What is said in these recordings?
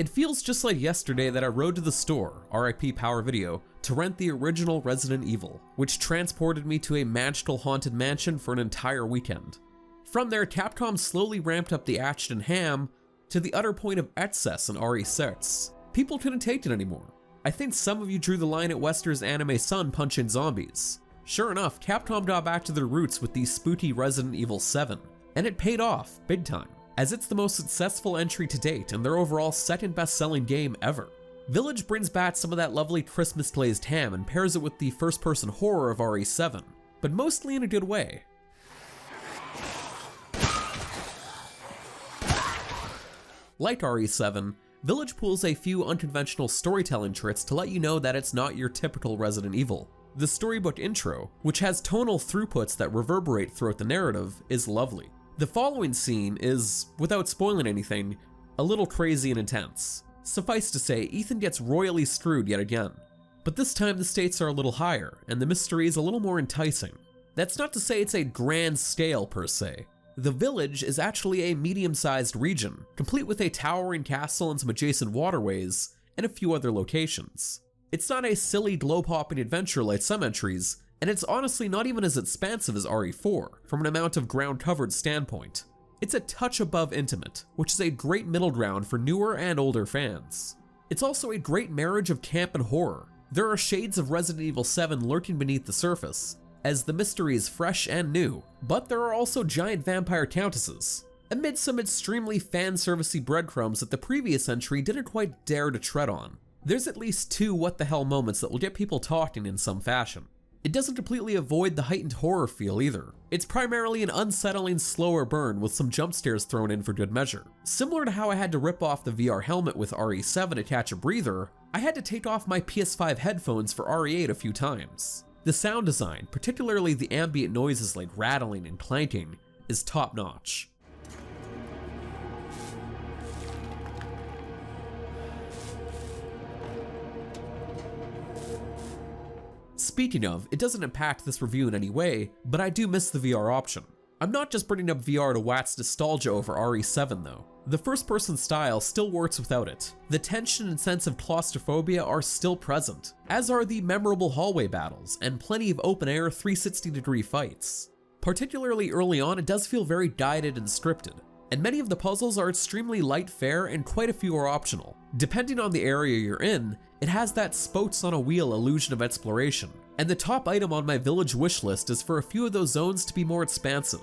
It feels just like yesterday that I rode to the store, RIP Power Video, to rent the original Resident Evil, which transported me to a magical haunted mansion for an entire weekend. From there, Capcom slowly ramped up the action and ham to the utter point of excess in RE6. People couldn't take it anymore. I think some of you drew the line at Wester's anime son punching zombies. Sure enough, Capcom got back to their roots with the spooky Resident Evil VII, and it paid off, big time, as it's the most successful entry to date and their overall second best-selling game ever. Village brings back some of that lovely Christmas glazed ham and pairs it with the first-person horror of RE7, but mostly in a good way. Like RE7, Village pulls a few unconventional storytelling tricks to let you know that it's not your typical Resident Evil. The storybook intro, which has tonal throughputs that reverberate throughout the narrative, is lovely. The following scene is, without spoiling anything, a little crazy and intense. Suffice to say, Ethan gets royally screwed yet again. But this time the stakes are a little higher, and the mystery is a little more enticing. That's not to say it's a grand scale per se. The village is actually a medium-sized region, complete with a towering castle and some adjacent waterways, and a few other locations. It's not a silly glow-popping adventure like some entries, and it's honestly not even as expansive as RE4, from an amount of ground-covered standpoint. It's a touch above intimate, which is a great middle ground for newer and older fans. It's also a great marriage of camp and horror. There are shades of Resident Evil VII lurking beneath the surface, as the mystery is fresh and new, but there are also giant vampire countesses, amid some extremely fan-servicey breadcrumbs that the previous entry didn't quite dare to tread on. There's at least 2 what-the-hell moments that will get people talking in some fashion. It doesn't completely avoid the heightened horror feel either. It's primarily an unsettling, slower burn with some jump scares thrown in for good measure. Similar to how I had to rip off the VR helmet with RE7 to catch a breather, I had to take off my PS5 headphones for RE8 a few times. The sound design, particularly the ambient noises like rattling and clanking, is top-notch. Speaking of, it doesn't impact this review in any way, but I do miss the VR option. I'm not just bringing up VR to wax nostalgia over RE7 though. The first-person style still works without it. The tension and sense of claustrophobia are still present, as are the memorable hallway battles and plenty of open-air 360-degree fights. Particularly early on, it does feel very guided and scripted, and many of the puzzles are extremely light fare and quite a few are optional. Depending on the area you're in, it has that spokes on a wheel illusion of exploration, and the top item on my Village wish list is for a few of those zones to be more expansive.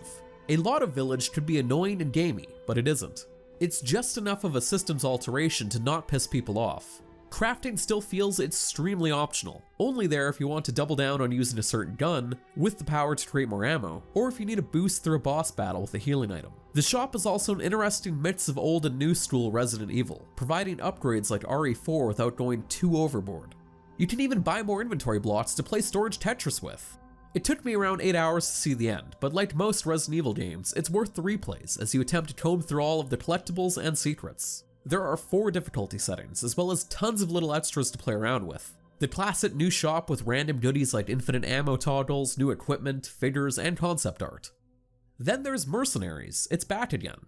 A lot of Village could be annoying and gamey, but it isn't. It's just enough of a systems alteration to not piss people off. Crafting still feels extremely optional, only there if you want to double down on using a certain gun with the power to create more ammo, or if you need a boost through a boss battle with a healing item. The shop is also an interesting mix of old and new school Resident Evil, providing upgrades like RE4 without going too overboard. You can even buy more inventory blocks to play storage Tetris with. It took me around 8 hours to see the end, but like most Resident Evil games, it's worth the replays as you attempt to comb through all of the collectibles and secrets. There are 4 difficulty settings, as well as tons of little extras to play around with. The classic new shop with random goodies like infinite ammo toggles, new equipment, figures, and concept art. Then there's Mercenaries, it's back again.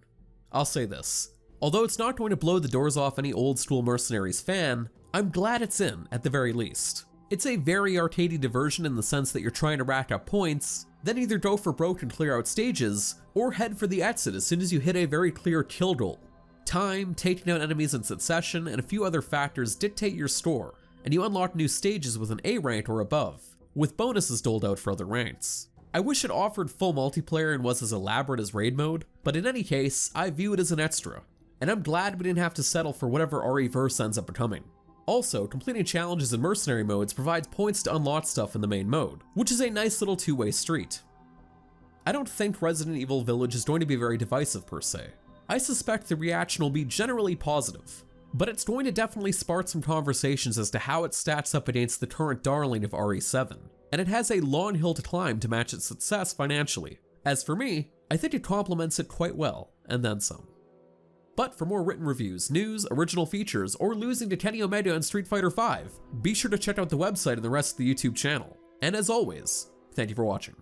I'll say this, although it's not going to blow the doors off any old school Mercenaries fan, I'm glad it's in at the very least. It's a very arcadey diversion in the sense that you're trying to rack up points, then either go for broke and clear out stages, or head for the exit as soon as you hit a very clear kill goal. Time, taking out enemies in succession, and a few other factors dictate your score, and you unlock new stages with an A rank or above, with bonuses doled out for other ranks. I wish it offered full multiplayer and was as elaborate as raid mode, but in any case, I view it as an extra, and I'm glad we didn't have to settle for whatever RE-verse ends up becoming. Also, completing challenges in mercenary modes provides points to unlock stuff in the main mode, which is a nice little two-way street. I don't think Resident Evil Village is going to be very divisive per se. I suspect the reaction will be generally positive, but it's going to definitely spark some conversations as to how it stacks up against the current darling of RE7, and it has a long hill to climb to match its success financially. As for me, I think it complements it quite well, and then some. But for more written reviews, news, original features, or losing to Kenny Omega in Street Fighter V, be sure to check out the website and the rest of the YouTube channel. And as always, thank you for watching.